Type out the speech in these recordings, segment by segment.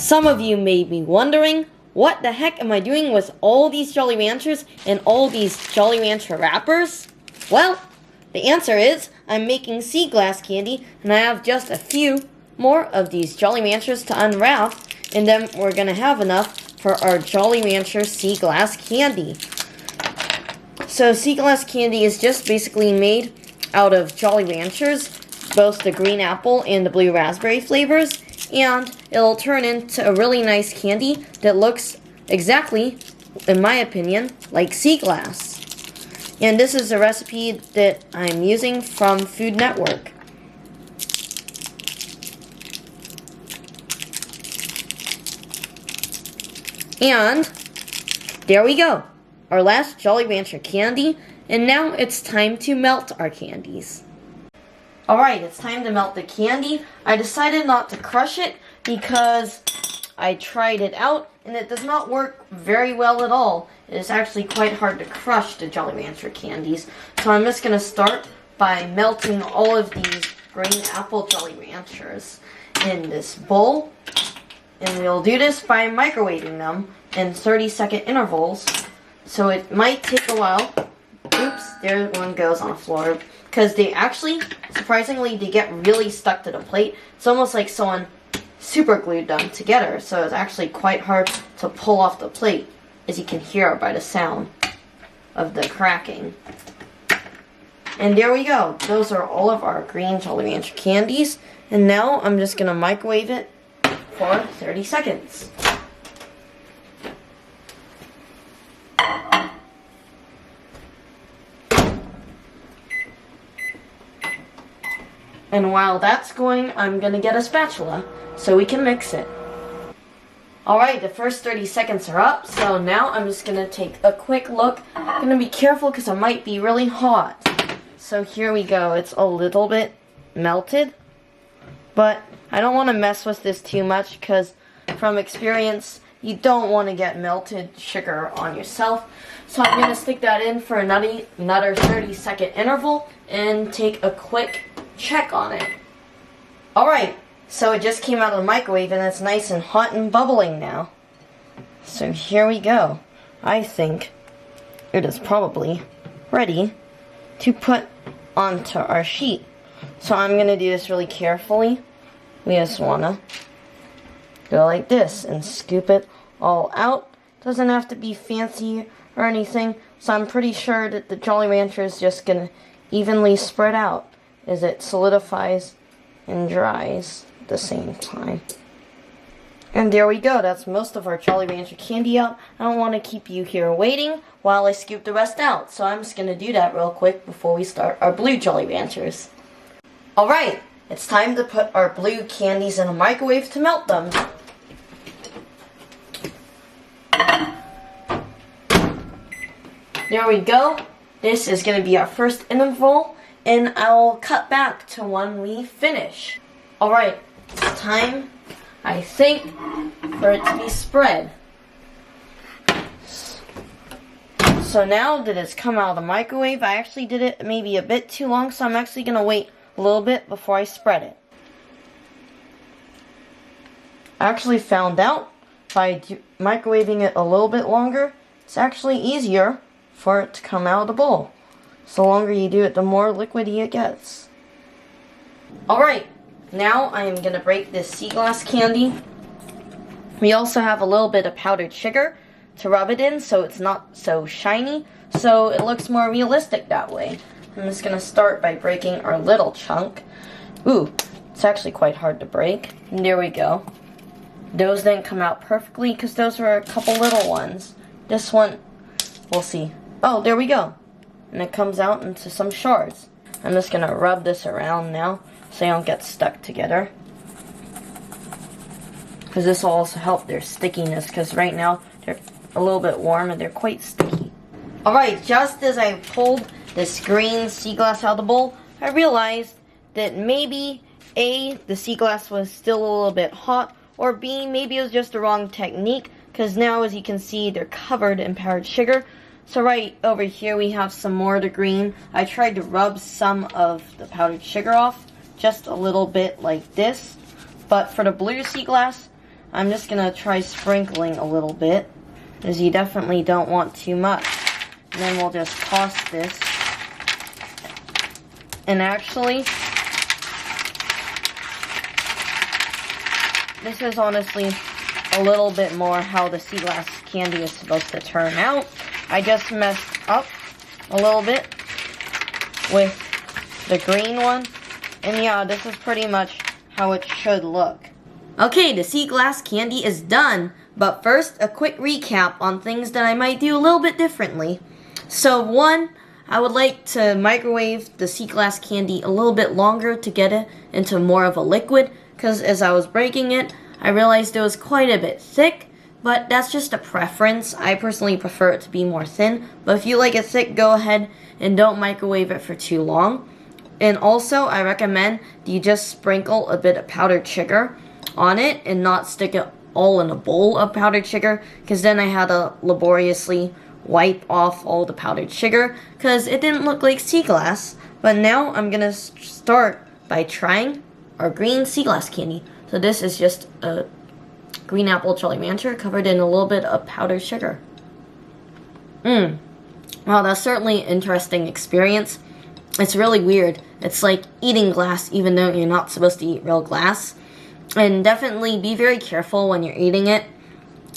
Some of you may be wondering, what the heck am I doing with all these Jolly Ranchers and all these Jolly Rancher wrappers? Well, the answer is I'm making sea glass candy, and I have just a few more of these Jolly Ranchers to unwrap, and then we're going to have enough for our Jolly Rancher sea glass candy. So sea glass candy is just basically made out of Jolly Ranchers, both the green apple and the blue raspberry flavors, and it'll turn into a really nice candy that looks exactly, in my opinion, like sea glass. And this is a recipe that I'm using from Food Network. And there we go, our last Jolly Rancher candy, and now it's time to melt our candies. Alright, it's time to melt the candy. I decided not to crush it because I tried it out and it does not work very well at all. It is actually quite hard to crush the Jolly Rancher candies. So I'm just going to start by melting all of these green apple Jolly Ranchers in this bowl. And we'll do this by microwaving them in 30-second intervals. So it might take a while. Oops, there one goes on the floor. Because they actually, surprisingly, they get really stuck to the plate. It's almost like someone super glued them together. So it's actually quite hard to pull off the plate, as you can hear by the sound of the cracking. And there we go. Those are all of our green Jolly Rancher candies. And now I'm just going to microwave it for 30 seconds. And while that's going, I'm going to get a spatula so we can mix it. Alright, the first 30 seconds are up, so now I'm just going to take a quick look. I'm going to be careful because it might be really hot. So here we go. It's a little bit melted, but I don't want to mess with this too much because from experience, you don't want to get melted sugar on yourself. So I'm going to stick that in for another 30-second interval and take a quick check on it. Alright, so it just came out of the microwave and it's nice and hot and bubbling now. So here we go. I think it is probably ready to put onto our sheet. So I'm going to do this really carefully. We just want to go like this and scoop it all out. Doesn't have to be fancy or anything. So I'm pretty sure that the Jolly Rancher is just going to evenly spread out as it solidifies and dries at the same time. And there we go. That's most of our Jolly Rancher candy out. I don't want to keep you here waiting while I scoop the rest out. So I'm just going to do that real quick before we start our blue Jolly Ranchers. Alright, it's time to put our blue candies in a microwave to melt them. There we go. This is going to be our first interval, and I'll cut back to when we finish. Alright, it's time, I think, for it to be spread. So now that it's come out of the microwave, I actually did it maybe a bit too long, so I'm actually going to wait a little bit before I spread it. I actually found out by microwaving it a little bit longer, it's actually easier for it to come out of the bowl. So the longer you do it, the more liquidy it gets. Alright, now I am going to break this sea glass candy. We also have a little bit of powdered sugar to rub it in so it's not so shiny, so it looks more realistic that way. I'm just going to start by breaking our little chunk. Ooh, it's actually quite hard to break. And there we go. Those didn't come out perfectly because those were a couple little ones. This one, we'll see. Oh, there we go. And it comes out into some shards. I'm just going to rub this around now so they don't get stuck together. Because this will also help their stickiness, because right now they're a little bit warm and they're quite sticky. Alright, just as I pulled this green sea glass out of the bowl, I realized that maybe A, the sea glass was still a little bit hot, or B, maybe it was just the wrong technique, because now as you can see they're covered in powdered sugar. So right over here we have some more of the green. I tried to rub some of the powdered sugar off, just a little bit like this. But for the blue sea glass, I'm just gonna try sprinkling a little bit, because you definitely don't want too much. And then we'll just toss this. And actually, this is honestly a little bit more how the sea glass candy is supposed to turn out. I just messed up a little bit with the green one. And yeah, this is pretty much how it should look. Okay, the sea glass candy is done. But first, a quick recap on things that I might do a little bit differently. So one, I would like to microwave the sea glass candy a little bit longer to get it into more of a liquid. Because as I was breaking it, I realized it was quite a bit thick. But that's just a preference. I personally prefer it to be more thin. But if you like it thick, go ahead and don't microwave it for too long. And also, I recommend that you just sprinkle a bit of powdered sugar on it and not stick it all in a bowl of powdered sugar, because then I had to laboriously wipe off all the powdered sugar because it didn't look like sea glass. But now I'm gonna start by trying our green sea glass candy. So this is just a green apple Jolly Rancher covered in a little bit of powdered sugar. Wow, that's certainly an interesting experience. It's really weird. It's like eating glass even though you're not supposed to eat real glass. And definitely be very careful when you're eating it,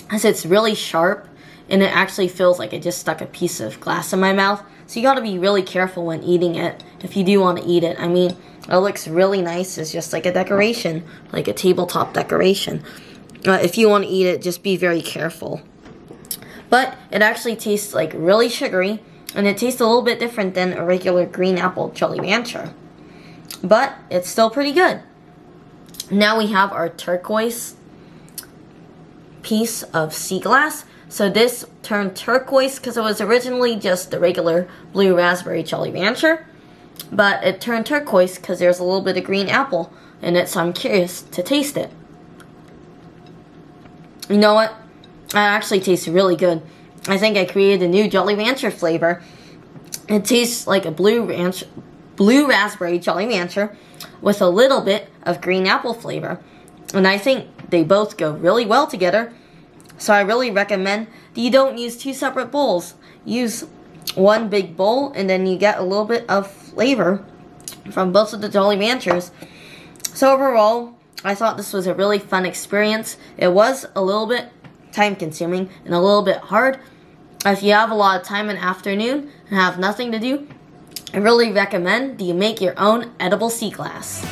as it's really sharp and it actually feels like I just stuck a piece of glass in my mouth. So you gotta be really careful when eating it if you do want to eat it. I mean, it looks really nice. It's just like a decoration, like a tabletop decoration. If you want to eat it, just be very careful. But it actually tastes like really sugary, and it tastes a little bit different than a regular green apple Jolly Rancher. But it's still pretty good. Now we have our turquoise piece of sea glass. So this turned turquoise because it was originally just the regular blue raspberry Jolly Rancher. But it turned turquoise because there's a little bit of green apple in it, so I'm curious to taste it. You know what? It actually tastes really good. I think I created a new Jolly Rancher flavor. It tastes like a blue raspberry Jolly Rancher with a little bit of green apple flavor. And I think they both go really well together. So I really recommend that you don't use two separate bowls. Use one big bowl and then you get a little bit of flavor from both of the Jolly Ranchers. So overall, I thought this was a really fun experience. It was a little bit time consuming and a little bit hard. If you have a lot of time in the afternoon and have nothing to do, I really recommend that you make your own edible sea glass.